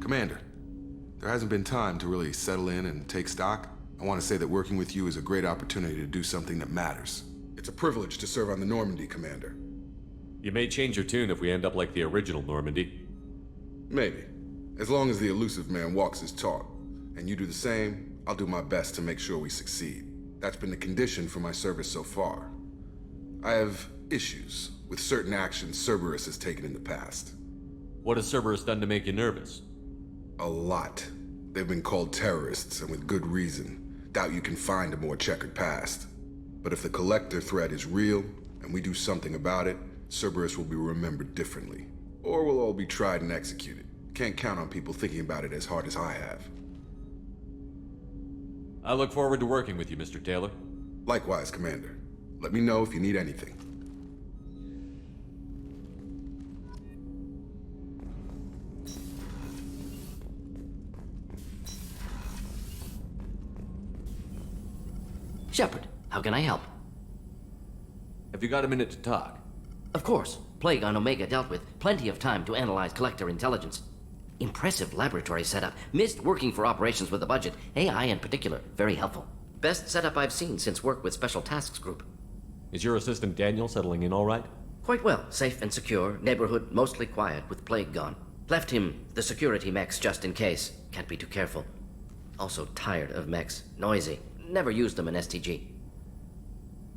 Commander, there hasn't been time to really settle in and take stock. I want to say that working with you is a great opportunity to do something that matters. It's a privilege to serve on the Normandy, Commander. You may change your tune if we end up like the original Normandy. Maybe. As long as the elusive man walks his talk, and you do the same, I'll do my best to make sure we succeed. That's been the condition for my service so far. I have issues with certain actions Cerberus has taken in the past. What has Cerberus done to make you nervous? A lot. They've been called terrorists, and with good reason. Doubt you can find a more checkered past. But if the Collector threat is real, and we do something about it, Cerberus will be remembered differently. Or we'll all be tried and executed. Can't count on people thinking about it as hard as I have. I look forward to working with you, Mr. Taylor. Likewise, Commander. Let me know if you need anything. Shepard, how can I help? Have you got a minute to talk? Of course. Plague on Omega dealt with. Plenty of time to analyze Collector intelligence. Impressive laboratory setup. Missed working for operations with a budget. AI in particular. Very helpful. Best setup I've seen since work with Special Tasks Group. Is your assistant Daniel settling in all right? Quite well. Safe and secure. Neighborhood mostly quiet with Plague gone. Left him the security mechs just in case. Can't be too careful. Also tired of mechs. Noisy. Never used them in STG.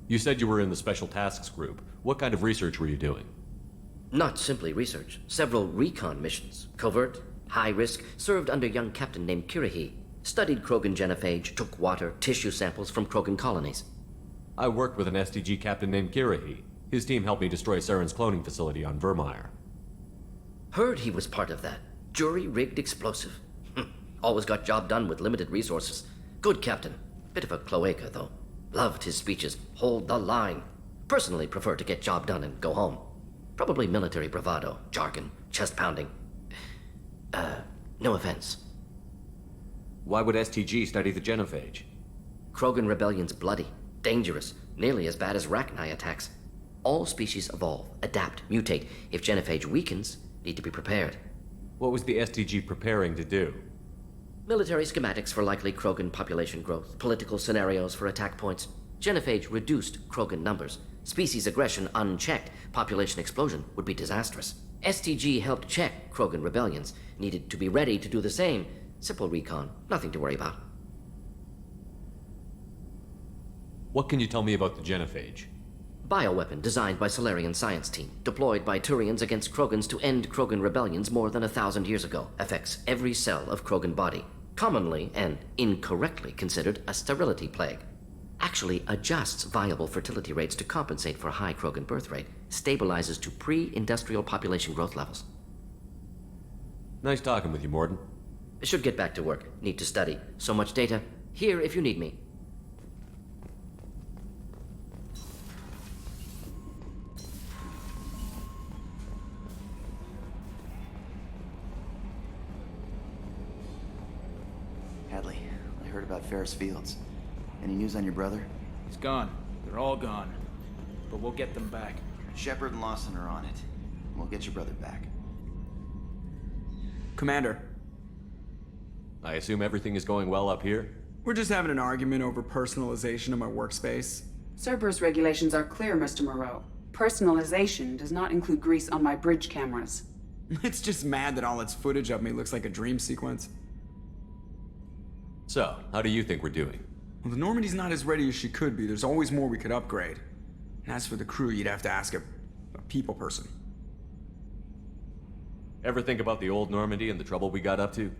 You said you were in the Special Tasks Group. What kind of research were you doing? Not simply research. Several recon missions. Covert, high risk, served under a young captain named Kirahi. Studied Krogan genophage, took water, tissue samples from Krogan colonies. I worked with an STG captain named Kirahi. His team helped me destroy Saren's cloning facility on Vermeer. Heard he was part of that. Jury-rigged explosive. Always got job done with limited resources. Good captain. Bit of a cloaca, though. Loved his speeches. Hold the line. Personally prefer to get job done and go home. Probably military bravado, jargon, chest pounding. No offense. Why would STG study the genophage? Krogan rebellion's bloody, dangerous, nearly as bad as Rachni attacks. All species evolve, adapt, mutate. If genophage weakens, need to be prepared. What was the STG preparing to do? Military schematics for likely Krogan population growth, political scenarios for attack points. Genophage reduced Krogan numbers. Species aggression unchecked, population explosion would be disastrous. STG helped check Krogan rebellions, needed to be ready to do the same. Simple recon, nothing to worry about. What can you tell me about the genophage? Bioweapon designed by Solarian science team, deployed by Turians against Krogans to end Krogan rebellions more than 1,000 years ago. Affects every cell of Krogan body. Commonly and incorrectly considered a sterility plague. Actually adjusts viable fertility rates to compensate for a high Krogan birth rate. Stabilizes to pre-industrial population growth levels. Nice talking with you, Morden. Should get back to work. Need to study. So much data. Here if you need me. Hadley, I heard about Ferris Fields. Any news on your brother? He's gone. They're all gone. But we'll get them back. Shepard and Lawson are on it. We'll get your brother back. Commander, I assume everything is going well up here? we're just having an argument over personalization of my workspace. Cerberus regulations are clear, Mr. Moreau. Personalization does not include grease on my bridge cameras. It's just mad that all its footage of me looks like a dream sequence. So, how do you think we're doing? Well, the Normandy's not as ready as she could be. There's always more we could upgrade. And as for the crew, you'd have to ask a people person. Ever think about the old Normandy and the trouble we got up to?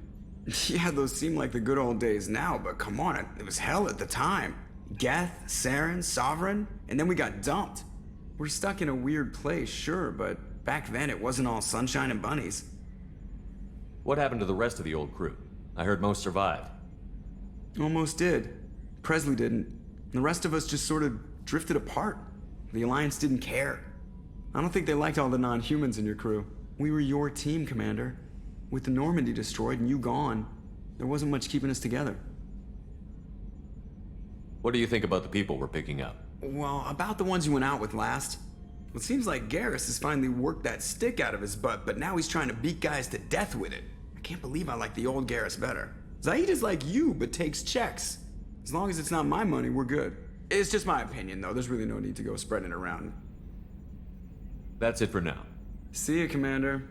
Yeah, those seem like the good old days now, but come on, it was hell at the time. Geth, Saren, Sovereign, and then we got dumped. We're stuck in a weird place, sure, but back then it wasn't all sunshine and bunnies. What happened to the rest of the old crew? I heard most survived. Almost did. Presley didn't. The rest of us just sort of drifted apart. The Alliance didn't care. I don't think they liked all the non-humans in your crew. We were your team, Commander. With the Normandy destroyed and you gone, there wasn't much keeping us together. What do you think about the people we're picking up? Well, about the ones you went out with last. It seems like Garrus has finally worked that stick out of his butt, but now he's trying to beat guys to death with it. I can't believe I like the old Garrus better. Zaid is like you, but takes checks. As long as it's not my money, we're good. It's just my opinion, though. There's really no need to go spreading it around. That's it for now. See you, Commander.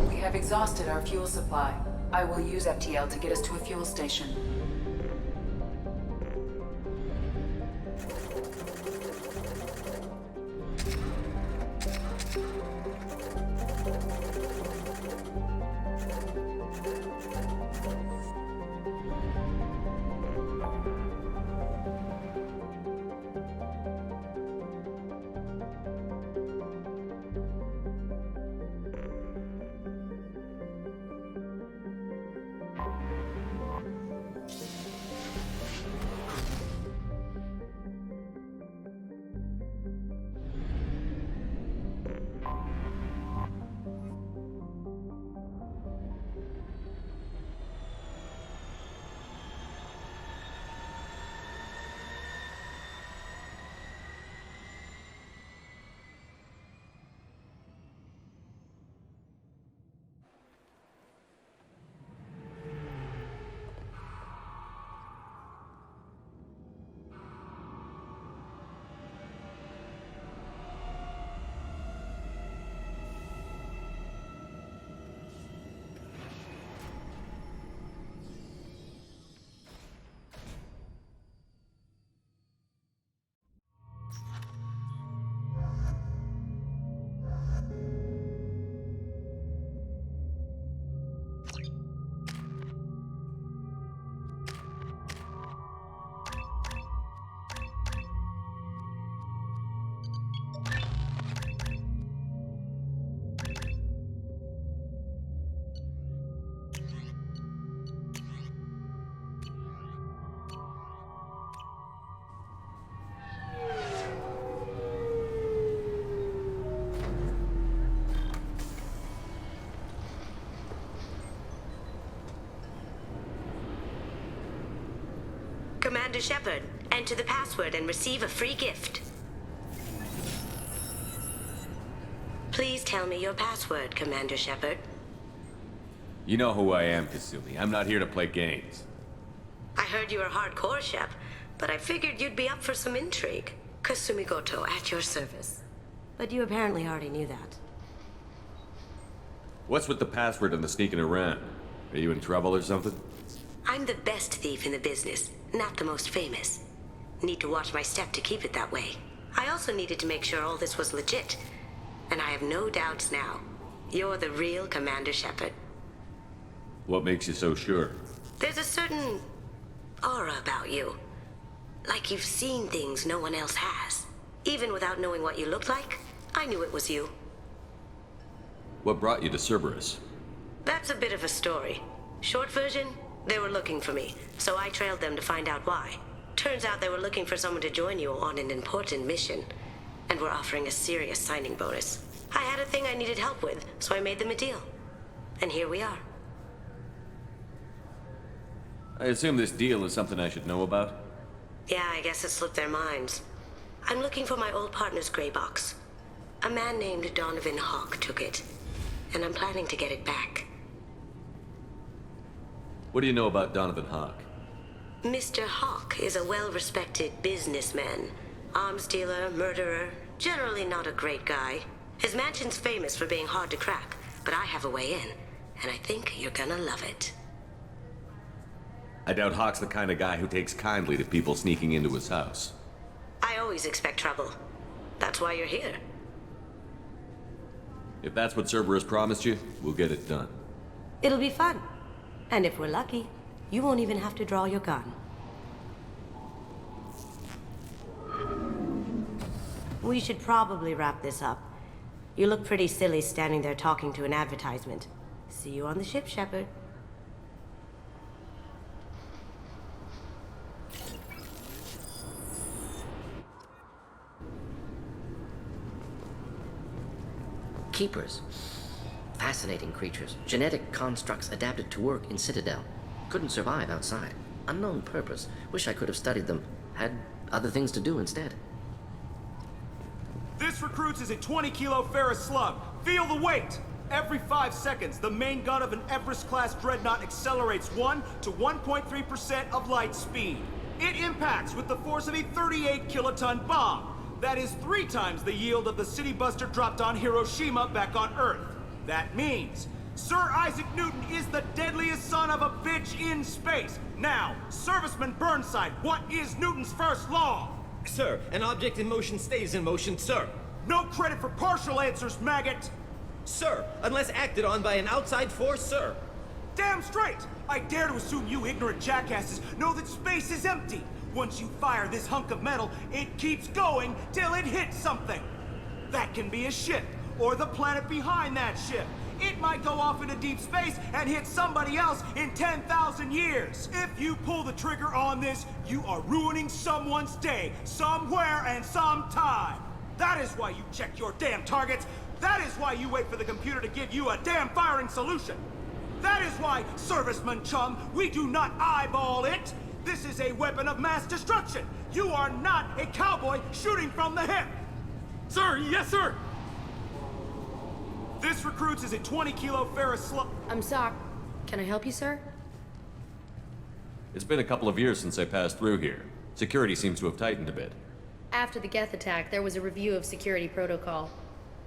We have exhausted our fuel supply. I will use FTL to get us to a fuel station. Commander Shepard, enter the password and receive a free gift. Please tell me your password, Commander Shepard. You know who I am, Kasumi. I'm not here to play games. I heard you were hardcore, Shep, but I figured you'd be up for some intrigue. Kasumi Goto, at your service. But you apparently already knew that. What's with the password and the sneaking around? Are you in trouble or something? I'm the best thief in the business, not the most famous. Need to watch my step to keep it that way. I also needed to make sure all this was legit. And I have no doubts now. You're the real Commander Shepard. What makes you so sure? There's a certain aura about you. Like you've seen things no one else has. Even without knowing what you looked like, I knew it was you. What brought you to Cerberus? That's a bit of a story. Short version, they were looking for me, so I trailed them to find out why. Turns out they were looking for someone to join you on an important mission, and were offering a serious signing bonus. I had a thing I needed help with, so I made them a deal. And here we are. I assume this deal is something I should know about? Yeah, I guess it slipped their minds. I'm looking for my old partner's gray box. A man named Donovan Hawk took it, and I'm planning to get it back. What do you know about Donovan Hawk? Mr. Hawk is a well-respected businessman. Arms dealer, murderer, generally not a great guy. His mansion's famous for being hard to crack, but I have a way in, and I think you're gonna love it. I doubt Hawk's the kind of guy who takes kindly to people sneaking into his house. I always expect trouble. That's why you're here. If that's what Cerberus promised you, we'll get it done. It'll be fun. And if we're lucky, you won't even have to draw your gun. We should probably wrap this up. You look pretty silly standing there talking to an advertisement. See you on the ship, Shepard. Keepers. Fascinating creatures. Genetic constructs adapted to work in Citadel. Couldn't survive outside. Unknown purpose. Wish I could have studied them. Had other things to do instead. This recruits is a 20-kilo ferrous slug. Feel the weight! Every 5 seconds, the main gun of an Everest-class dreadnought accelerates 1 to 1.3% of light speed. It impacts with the force of a 38-kiloton bomb. That is 3 times the yield of the city buster dropped on Hiroshima back on Earth. That means Sir Isaac Newton is the deadliest son of a bitch in space. Now, Serviceman Burnside, what is Newton's first law? Sir, an object in motion stays in motion, sir. No credit for partial answers, maggot! Sir, unless acted on by an outside force, sir. Damn straight! I dare to assume you ignorant jackasses know that space is empty. Once you fire this hunk of metal, it keeps going till it hits something. That can be a ship, or the planet behind that ship. It might go off into deep space and hit somebody else in 10,000 years. If you pull the trigger on this, you are ruining someone's day, somewhere and sometime. That is why you check your damn targets. That is why you wait for the computer to give you a damn firing solution. That is why, Serviceman Chum, we do not eyeball it. This is a weapon of mass destruction. You are not a cowboy shooting from the hip. Sir, yes, sir! This recruits is a 20-kilo ferrous slug. I'm sorry. Can I help you, sir? It's been a couple of years since I passed through here. Security seems to have tightened a bit. After the Geth attack, there was a review of security protocol.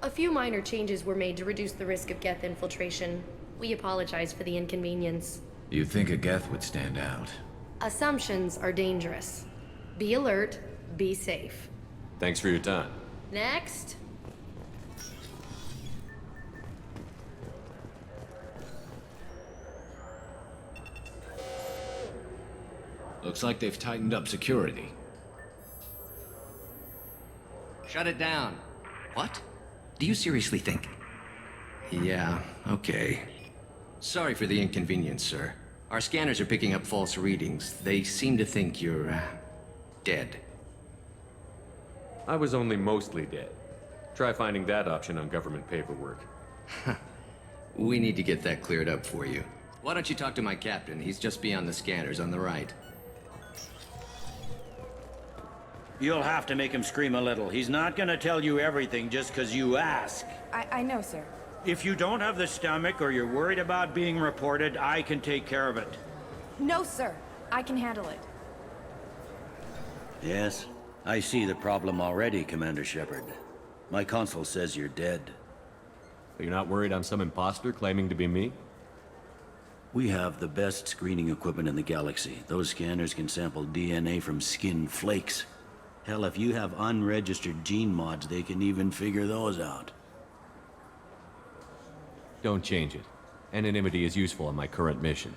A few minor changes were made to reduce the risk of Geth infiltration. We apologize for the inconvenience. You'd think a Geth would stand out. Assumptions are dangerous. Be alert, be safe. Thanks for your time. Next. Looks like they've tightened up security. Shut it down. What? Do you seriously think? Yeah, okay. Sorry for the inconvenience, sir. Our scanners are picking up false readings. They seem to think you're, dead. I was only mostly dead. Try finding that option on government paperwork. We need to get that cleared up for you. Why don't you talk to my captain? He's just beyond the scanners on the right. You'll have to make him scream a little. He's not gonna tell you everything just 'cause you ask. I know, sir. If you don't have the stomach or you're worried about being reported, I can take care of it. No, sir. I can handle it. Yes, I see the problem already, Commander Shepard. My console says you're dead. But you're not worried I'm some imposter claiming to be me? We have the best screening equipment in the galaxy. Those scanners can sample DNA from skin flakes. Hell, if you have unregistered gene mods, they can even figure those out. Don't change it. Anonymity is useful on my current mission.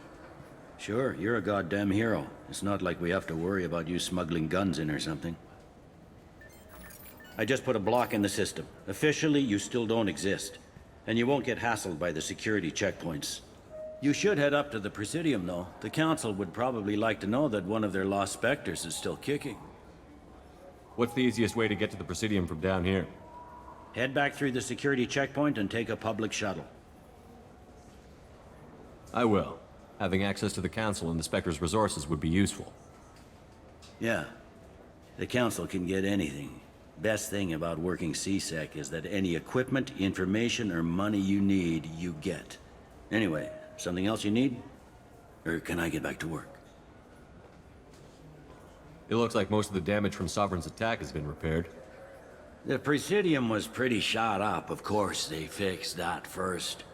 Sure, you're a goddamn hero. It's not like we have to worry about you smuggling guns in or something. I just put a block in the system. Officially, you still don't exist. And you won't get hassled by the security checkpoints. You should head up to the Presidium, though. The Council would probably like to know that one of their lost specters is still kicking. What's the easiest way to get to the Presidium from down here? Head back through the security checkpoint and take a public shuttle. I will. Having access to the Council and the Spectre's resources would be useful. Yeah. The Council can get anything. Best thing about working CSEC is that any equipment, information, or money you need, you get. Anyway, something else you need? Or can I get back to work? It looks like most of the damage from Sovereign's attack has been repaired. The Presidium was pretty shot up. Of course, they fixed that first.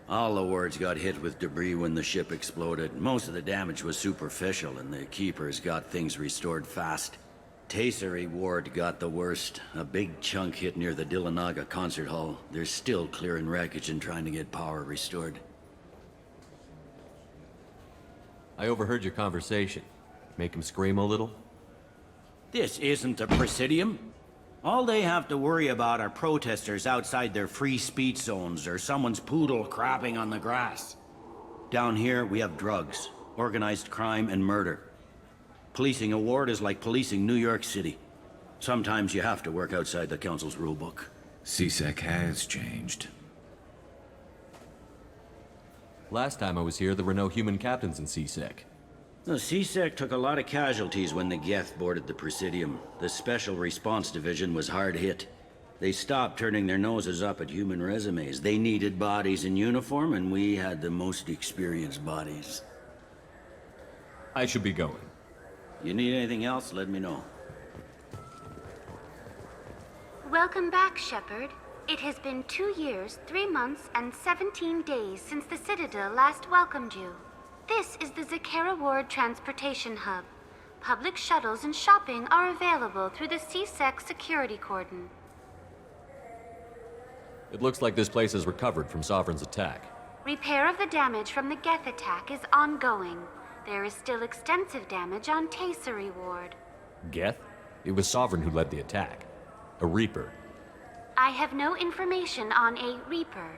All the wards got hit with debris when the ship exploded. Most of the damage was superficial, and the Keepers got things restored fast. Tasery Ward got the worst. A big chunk hit near the Dillanaga concert hall. They're still clearing wreckage and trying to get power restored. I overheard your conversation. Make him scream a little? This isn't the Presidium. All they have to worry about are protesters outside their free speech zones or someone's poodle crapping on the grass. Down here, we have drugs, organized crime, and murder. Policing a ward is like policing New York City. Sometimes you have to work outside the Council's rulebook. CSEC has changed. Last time I was here, there were no human captains in C-Sec. The C-Sec took a lot of casualties when the Geth boarded the Presidium. The Special Response Division was hard hit. They stopped turning their noses up at human resumes. They needed bodies in uniform, and we had the most experienced bodies. I should be going. You need anything else, let me know. Welcome back, Shepard. It has been 2 years, 3 months, and 17 days since the Citadel last welcomed you. This is the Zakera Ward Transportation Hub. Public shuttles and shopping are available through the C-Sec security cordon. It looks like this place has recovered from Sovereign's attack. Repair of the damage from the Geth attack is ongoing. There is still extensive damage on Tasery Ward. Geth? It was Sovereign who led the attack. A Reaper. I have no information on a Reaper.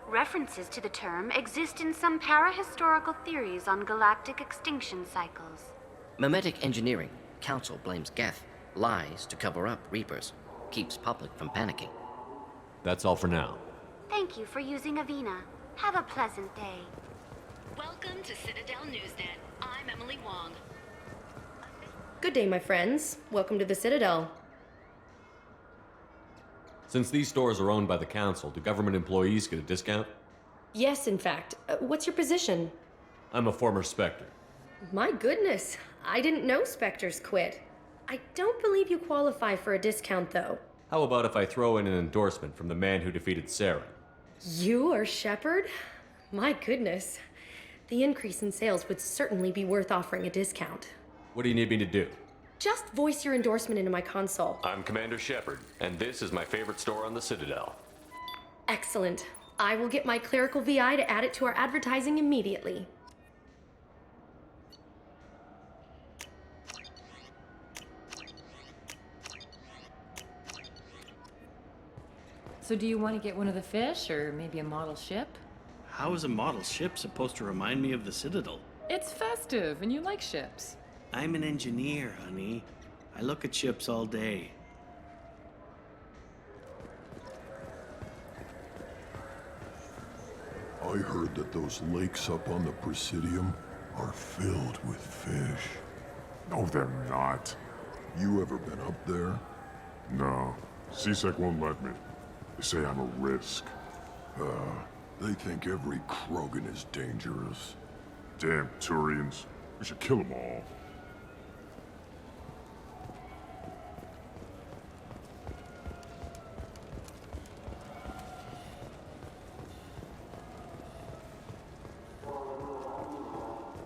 References to the term exist in some parahistorical theories on galactic extinction cycles. Memetic engineering. Council blames Geth. Lies to cover up Reapers. Keeps public from panicking. That's all for now. Thank you for using Avina. Have a pleasant day. Welcome to Citadel Newsnet. I'm Emily Wong. Good day, my friends. Welcome to the Citadel. Since these stores are owned by the Council, do government employees get a discount? Yes, in fact. What's your position? I'm a former Spectre. My goodness. I didn't know Spectres quit. I don't believe you qualify for a discount, though. How about if I throw in an endorsement from the man who defeated Saren? You are Shepard? My goodness. The increase in sales would certainly be worth offering a discount. What do you need me to do? Just voice your endorsement into my console. I'm Commander Shepard, and this is my favorite store on the Citadel. Excellent. I will get my clerical VI to add it to our advertising immediately. So do you want to get one of the fish, or maybe a model ship? How is a model ship supposed to remind me of the Citadel? It's festive, and you like ships. I'm an engineer, honey. I look at ships all day. I heard that those lakes up on the Presidium are filled with fish. No, they're not. You ever been up there? No. C-Sec won't let me. They say I'm a risk. They think every Krogan is dangerous. Damn Turians. We should kill them all.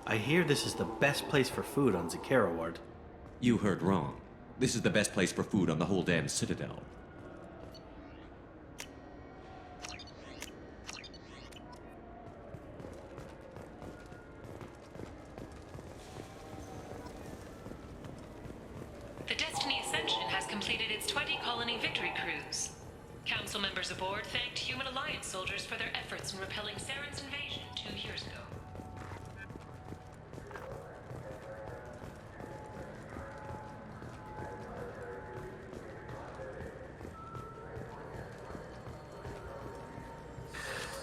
I hear this is the best place for food on Zakera Ward. You heard wrong. This is the best place for food on the whole damn Citadel. The Destiny Ascension has completed its 20-colony victory cruise. Council members aboard thanked Human Alliance soldiers for their efforts in repelling Saren's invasion 2 years ago.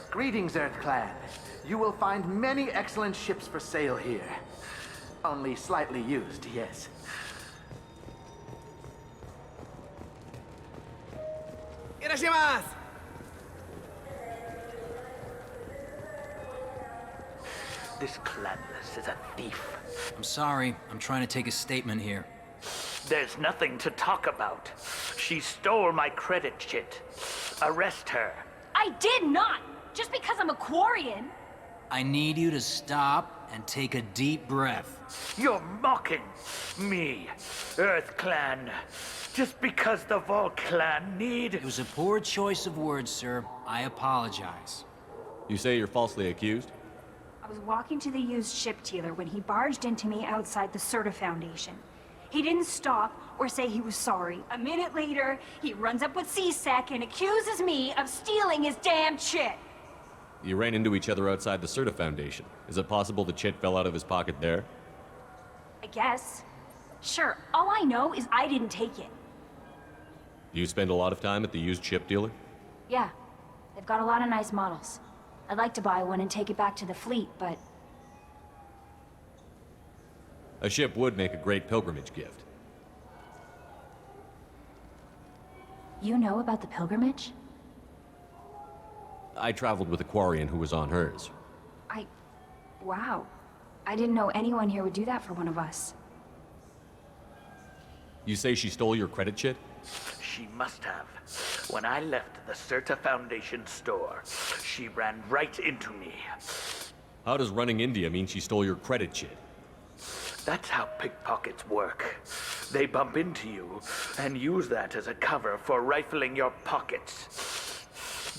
Greetings, Earth Clan. You will find many excellent ships for sale here. Only slightly used, yes. Irashimasu! This Clanless is a thief. I'm sorry. I'm trying to take a statement here. There's nothing to talk about. She stole my credit chit. Arrest her. I did not! Just because I'm a Quarian. I need you to stop and take a deep breath. You're mocking me, Earth Clan. Just because the Vol Clan need... It was a poor choice of words, sir. I apologize. You say you're falsely accused? I was walking to the used ship dealer when he barged into me outside the Serta Foundation. He didn't stop or say he was sorry. A minute later, he runs up with C-Sec and accuses me of stealing his damn chit. You ran into each other outside the Serta Foundation. Is it possible the chit fell out of his pocket there? I guess. Sure, all I know is I didn't take it. Do you spend a lot of time at the used ship dealer? Yeah, they've got a lot of nice models. I'd like to buy one and take it back to the fleet, but A ship would make a great pilgrimage gift. you know about the pilgrimage? I traveled with a Quarian who was on hers. Wow. I didn't know anyone here would do that for one of us. You say she stole your credit chit? She must have. When I left the Certa Foundation store, she ran right into me. How does running India mean she stole your credit chit? That's how pickpockets work. They bump into you and use that as a cover for rifling your pockets.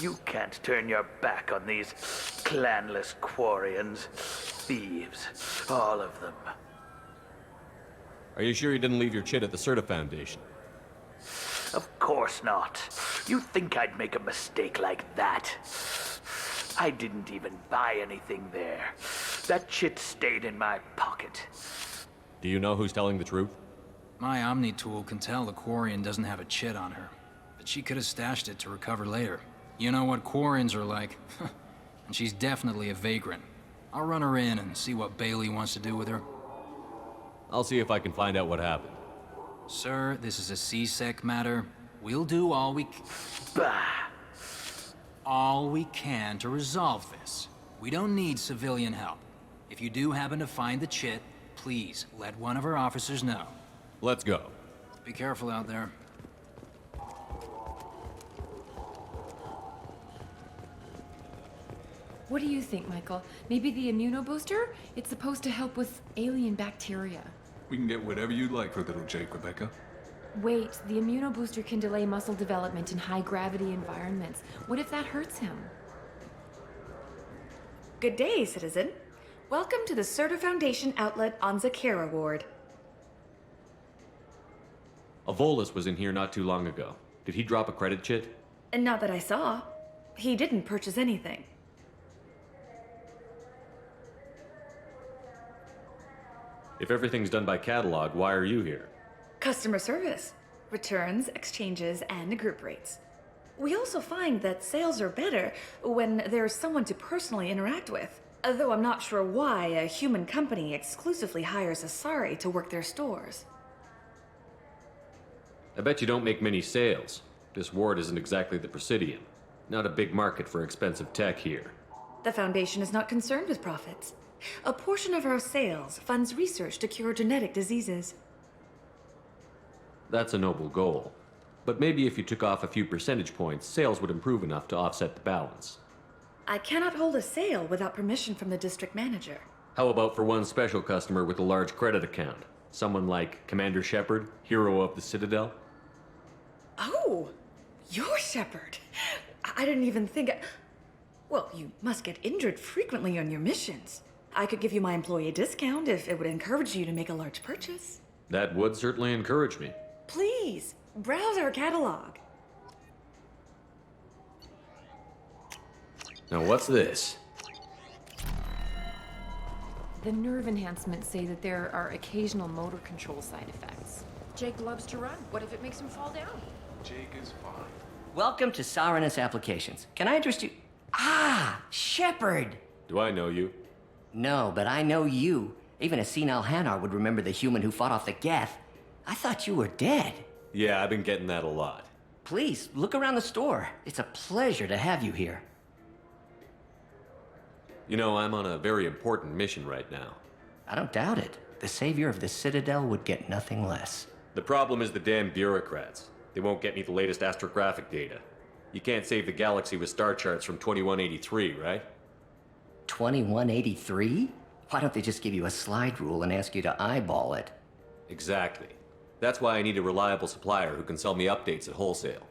You can't turn your back on these clanless Quarians. Thieves, all of them. Are you sure you didn't leave your chit at the Certa Foundation? Of course not. You think I'd make a mistake like that? I didn't even buy anything there. That chit stayed in my pocket. Do you know who's telling the truth? My Omni tool can tell the Quarian doesn't have a chit on her, but she could have stashed it to recover later. You know what Quarians are like, and she's definitely a vagrant. I'll run her in and see what Bailey wants to do with her. I'll see if I can find out what happened. Sir, this is a CSEC matter. We'll do all we can to resolve this. We don't need civilian help. If you do happen to find the chit, please let one of our officers know. Let's go. Be careful out there. What do you think, Michael? Maybe the immunobooster? It's supposed to help with alien bacteria. We can get whatever you'd like for little Jake, Rebecca. Wait, the immunobooster can delay muscle development in high-gravity environments. What if that hurts him? Good day, citizen. Welcome to the Certa Foundation outlet on Zakera Ward. Avolis was in here not too long ago. Did he drop a credit chit? And not that I saw. He didn't purchase anything. If everything's done by catalog, why are you here? Customer service, returns, exchanges, and group rates. We also find that sales are better when there's someone to personally interact with. Though I'm not sure why a human company exclusively hires Asari to work their stores. I bet you don't make many sales. This ward isn't exactly the Presidium. Not a big market for expensive tech here. The Foundation is not concerned with profits. A portion of our sales funds research to cure genetic diseases. That's a noble goal. But maybe if you took off a few percentage points, sales would improve enough to offset the balance. I cannot hold a sale without permission from the district manager. How about for one special customer with a large credit account? Someone like Commander Shepard, hero of the Citadel? Oh, you're Shepard. I didn't even think... Well, you must get injured frequently on your missions. I could give you my employee discount if it would encourage you to make a large purchase. That would certainly encourage me. Please, browse our catalog. Now what's this? The nerve enhancements say that there are occasional motor control side effects. Jake loves to run. What if it makes him fall down? Jake is fine. Welcome to Sarenus Applications. Can I interest you? Ah, Shepard! Do I know you? No, but I know you. Even a senile Hanar would remember the human who fought off the Geth. I thought you were dead. Yeah, I've been getting that a lot. Please, look around the store. It's a pleasure to have you here. You know, I'm on a very important mission right now. I don't doubt it. The savior of the Citadel would get nothing less. The problem is the damn bureaucrats. They won't get me the latest astrographic data. You can't save the galaxy with star charts from 2183, right? 2183? Why don't they just give you a slide rule and ask you to eyeball it? Exactly. That's why I need a reliable supplier who can sell me updates at wholesale.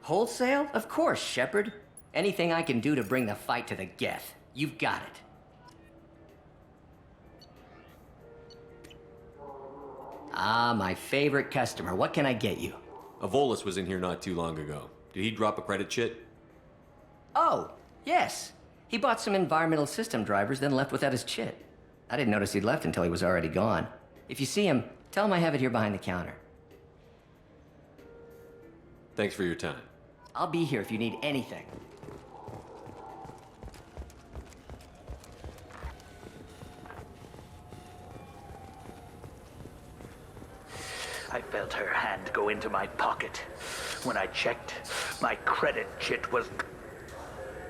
Wholesale? Of course, Shepard. Anything I can do to bring the fight to the Geth. You've got it. Ah, my favorite customer. What can I get you? Avolis was in here not too long ago. Did he drop a credit chit? Oh, yes. He bought some environmental system drivers, then left without his chit. I didn't notice he'd left until he was already gone. If you see him, tell him I have it here behind the counter. Thanks for your time. I'll be here if you need anything. I felt her hand go into my pocket. When I checked, my credit chit was...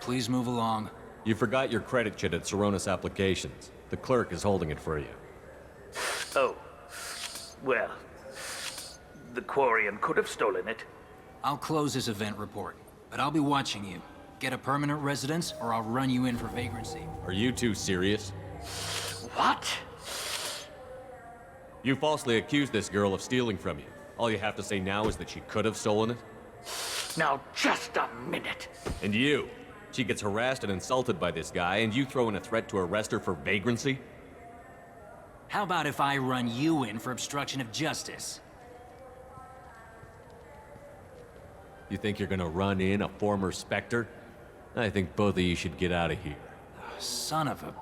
Please move along. You forgot your credit chit at Saronis Applications. The clerk is holding it for you. Oh. Well, the Quarian could have stolen it. I'll close this event report, but I'll be watching you. Get a permanent residence, or I'll run you in for vagrancy. Are you two serious? What? You falsely accused this girl of stealing from you. All you have to say now is that she could have stolen it? Now, just a minute. And you? She gets harassed and insulted by this guy, and you throw in a threat to arrest her for vagrancy? How about if I run you in for obstruction of justice? You think you're gonna run in a former Spectre? I think both of you should get out of here. Son of a...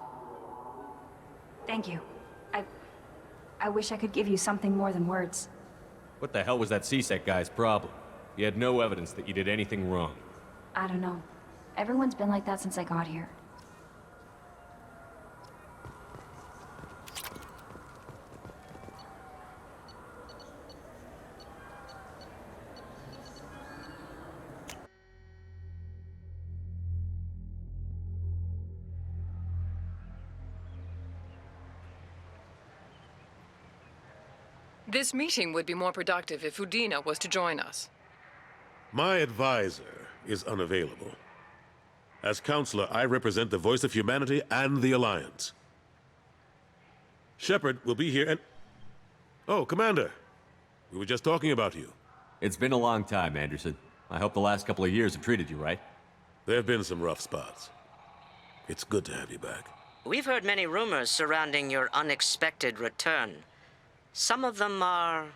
Thank you. I wish I could give you something more than words. What the hell was that CSEC guy's problem? He had no evidence that you did anything wrong. I don't know. Everyone's been like that since I got here. This meeting would be more productive if Udina was to join us. My advisor is unavailable. As counselor, I represent the voice of humanity and the Alliance. Shepard will be here and... Oh, Commander. We were just talking about you. It's been a long time, Anderson. I hope the last couple of years have treated you right. There have been some rough spots. It's good to have you back. We've heard many rumors surrounding your unexpected return. Some of them are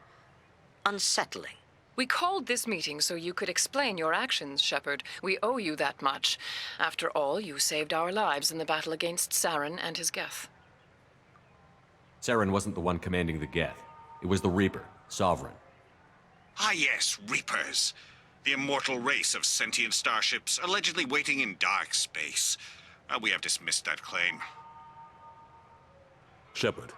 unsettling. We called this meeting so you could explain your actions, Shepard. We owe you that much. After all, you saved our lives in the battle against Saren and his Geth. Saren wasn't the one commanding the Geth. It was the Reaper, Sovereign. Ah yes, Reapers. The immortal race of sentient starships allegedly waiting in dark space. We have dismissed that claim. Shepard,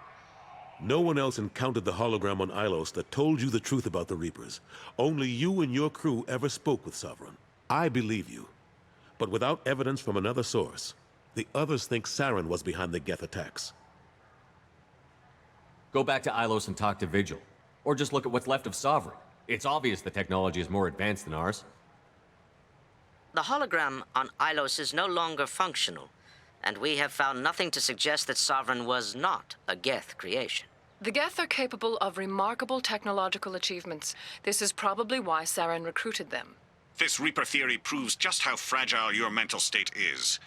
no one else encountered the hologram on Ilos that told you the truth about the Reapers. Only you and your crew ever spoke with Sovereign. I believe you. But without evidence from another source, the others think Saren was behind the Geth attacks. Go back to Ilos and talk to Vigil. Or just look at what's left of Sovereign. It's obvious the technology is more advanced than ours. The hologram on Ilos is no longer functional, and we have found nothing to suggest that Sovereign was not a Geth creation. The Geth are capable of remarkable technological achievements. This is probably why Saren recruited them. This Reaper theory proves just how fragile your mental state is.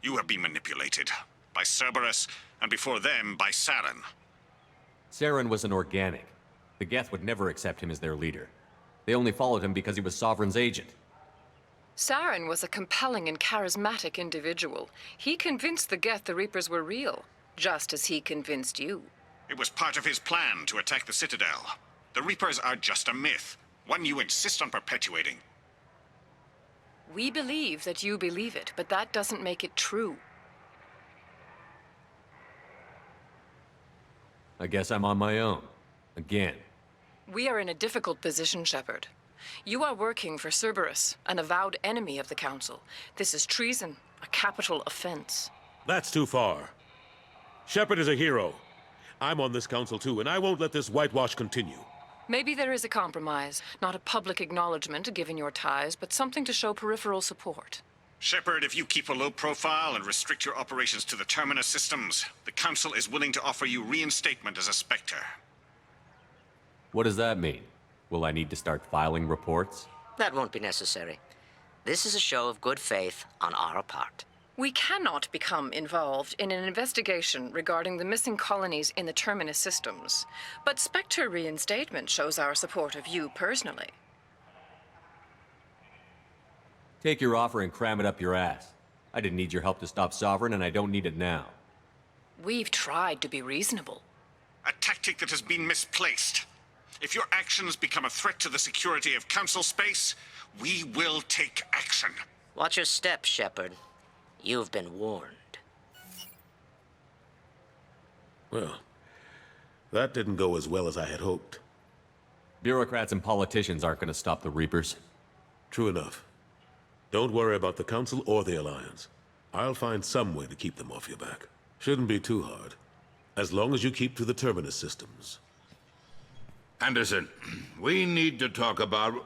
You have been manipulated. By Cerberus, and before them, by Saren. Saren was an organic. The Geth would never accept him as their leader. They only followed him because he was Sovereign's agent. Saren was a compelling and charismatic individual. He convinced the Geth the Reapers were real, just as he convinced you. It was part of his plan to attack the Citadel. The Reapers are just a myth, one you insist on perpetuating. We believe that you believe it, but that doesn't make it true. I guess I'm on my own. Again. We are in a difficult position, Shepard. You are working for Cerberus, an avowed enemy of the Council. This is treason, a capital offense. That's too far. Shepard is a hero. I'm on this council too, and I won't let this whitewash continue. Maybe there is a compromise. Not a public acknowledgement given your ties, but something to show peripheral support. Shepard, if you keep a low profile and restrict your operations to the Terminus systems, the Council is willing to offer you reinstatement as a Spectre. What does that mean? Will I need to start filing reports? That won't be necessary. This is a show of good faith on our part. We cannot become involved in an investigation regarding the missing colonies in the Terminus systems, but Spectre reinstatement shows our support of you personally. Take your offer and cram it up your ass. I didn't need your help to stop Sovereign, and I don't need it now. We've tried to be reasonable. A tactic that has been misplaced. If your actions become a threat to the security of Council space, we will take action. Watch your step, Shepard. You've been warned. Well, that didn't go as well as I had hoped. Bureaucrats and politicians aren't gonna stop the Reapers. True enough. Don't worry about the Council or the Alliance. I'll find some way to keep them off your back. Shouldn't be too hard. As long as you keep to the Terminus systems. Anderson, we need to talk about...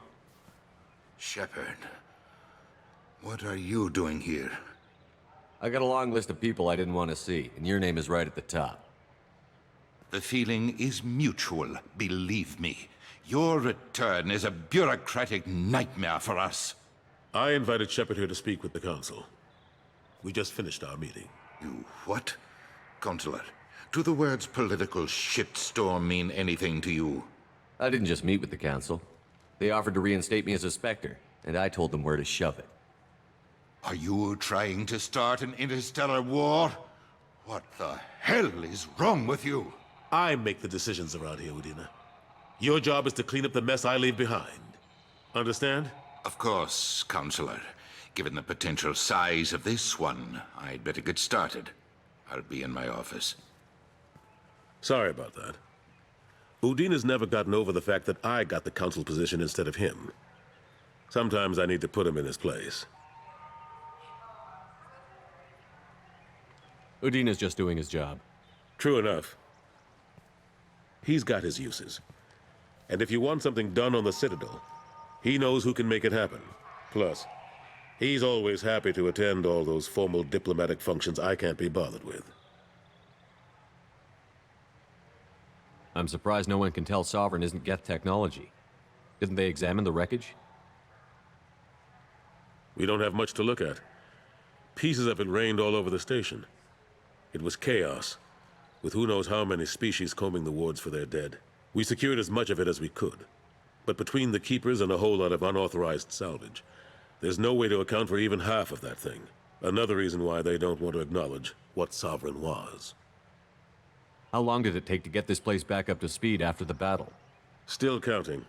Shepard. What are you doing here? I got a long list of people I didn't want to see, and your name is right at the top. The feeling is mutual, believe me. Your return is a bureaucratic nightmare for us. I invited Shepard here to speak with the Council. We just finished our meeting. You what? Consular, do the words political shitstorm mean anything to you? I didn't just meet with the Council. They offered to reinstate me as a Spectre, and I told them where to shove it. Are you trying to start an interstellar war? What the hell is wrong with you? I make the decisions around here, Udina. Your job is to clean up the mess I leave behind. Understand? Of course, Counselor. Given the potential size of this one, I'd better get started. I'll be in my office. Sorry about that. Udina's never gotten over the fact that I got the Council position instead of him. Sometimes I need to put him in his place. Udina's just doing his job. True enough. He's got his uses. And if you want something done on the Citadel, he knows who can make it happen. Plus, he's always happy to attend all those formal diplomatic functions I can't be bothered with. I'm surprised no one can tell Sovereign isn't Geth technology. Didn't they examine the wreckage? We don't have much to look at. Pieces of it rained all over the station. It was chaos, with who knows how many species combing the wards for their dead. We secured as much of it as we could. But between the Keepers and a whole lot of unauthorized salvage, there's no way to account for even half of that thing. Another reason why they don't want to acknowledge what Sovereign was. How long did it take to get this place back up to speed after the battle? Still counting.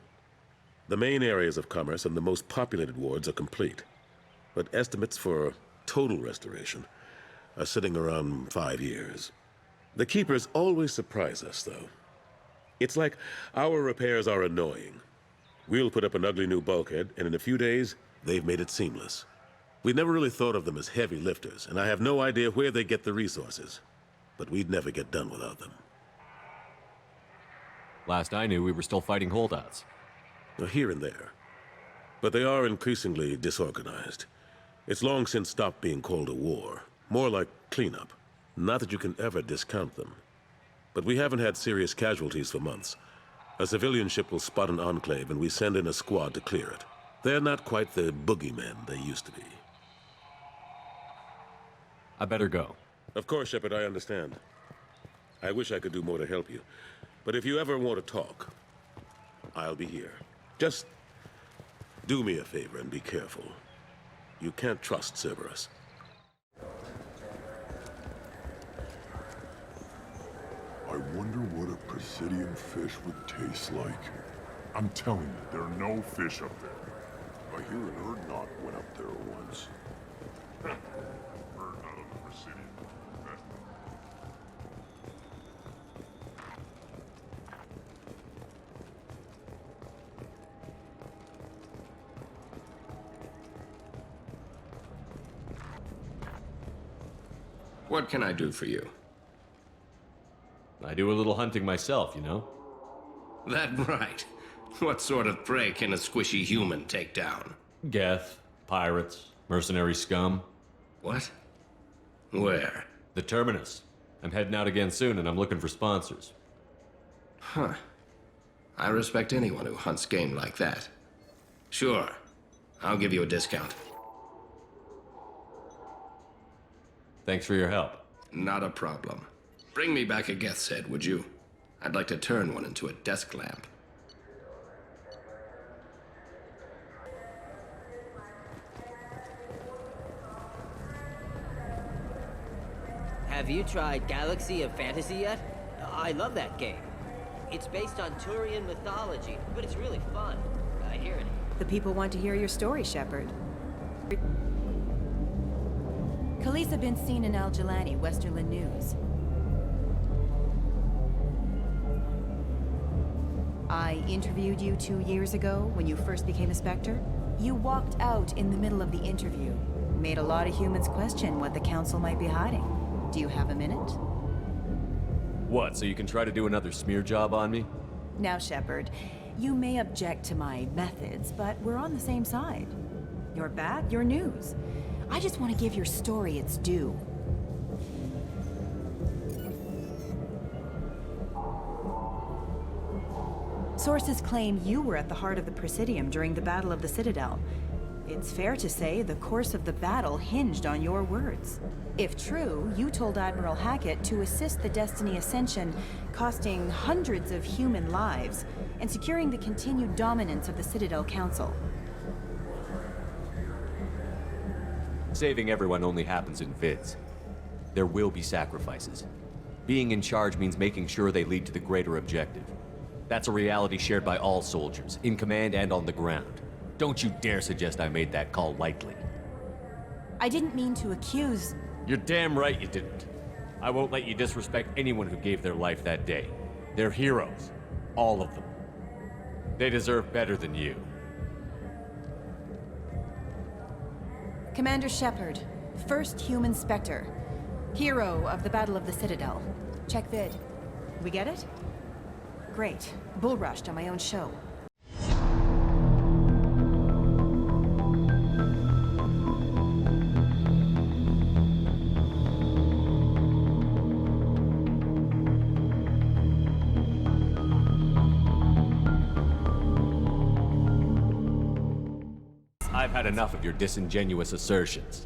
The main areas of commerce and the most populated wards are complete. But estimates for total restoration are sitting around 5 years. The Keepers always surprise us, though. It's like our repairs are annoying. We'll put up an ugly new bulkhead, and in a few days, they've made it seamless. We never really thought of them as heavy lifters, and I have no idea where they get the resources. But we'd never get done without them. Last I knew, we were still fighting holdouts. Here and there. But they are increasingly disorganized. It's long since stopped being called a war. More like cleanup. Not that you can ever discount them. But we haven't had serious casualties for months. A civilian ship will spot an enclave and we send in a squad to clear it. They're not quite the boogeymen they used to be. I better go. Of course, Shepard, I understand. I wish I could do more to help you. But if you ever want to talk, I'll be here. Just do me a favor and be careful. You can't trust Cerberus. I wonder what a Presidium fish would taste like. I'm telling you, there are no fish up there. I hear an Urdnot went up there once. Urdnot of the Presidium. What can I do for you? I do a little hunting myself, you know? That right. What sort of prey can a squishy human take down? Geth, pirates, mercenary scum. What? Where? The Terminus. I'm heading out again soon and I'm looking for sponsors. Huh. I respect anyone who hunts game like that. Sure. I'll give you a discount. Thanks for your help. Not a problem. Bring me back a Geth's head, would you? I'd like to turn one into a desk lamp. Have you tried Galaxy of Fantasy yet? I love that game. It's based on Turian mythology, but it's really fun. I hear it. The people want to hear your story, Shepard. Khaleesa been seen in Al-Jilani, Westerland News. I interviewed you 2 years ago when you first became a Spectre. You walked out in the middle of the interview. Made a lot of humans question what the Council might be hiding. Do you have a minute? What, so you can try to do another smear job on me? Now, Shepard, you may object to my methods, but we're on the same side. You're bad, you're news. I just want to give your story its due. Sources claim you were at the heart of the Presidium during the Battle of the Citadel. It's fair to say the course of the battle hinged on your words. If true, you told Admiral Hackett to assist the Destiny Ascension, costing hundreds of human lives, and securing the continued dominance of the Citadel Council. Saving everyone only happens in vids. There will be sacrifices. Being in charge means making sure they lead to the greater objective. That's a reality shared by all soldiers, in command and on the ground. Don't you dare suggest I made that call lightly. I didn't mean to accuse... You're damn right you didn't. I won't let you disrespect anyone who gave their life that day. They're heroes. All of them. They deserve better than you. Commander Shepard, first human Spectre. Hero of the Battle of the Citadel. Check vid. We get it? Great. Bull rushed on my own show. I've had enough of your disingenuous assertions.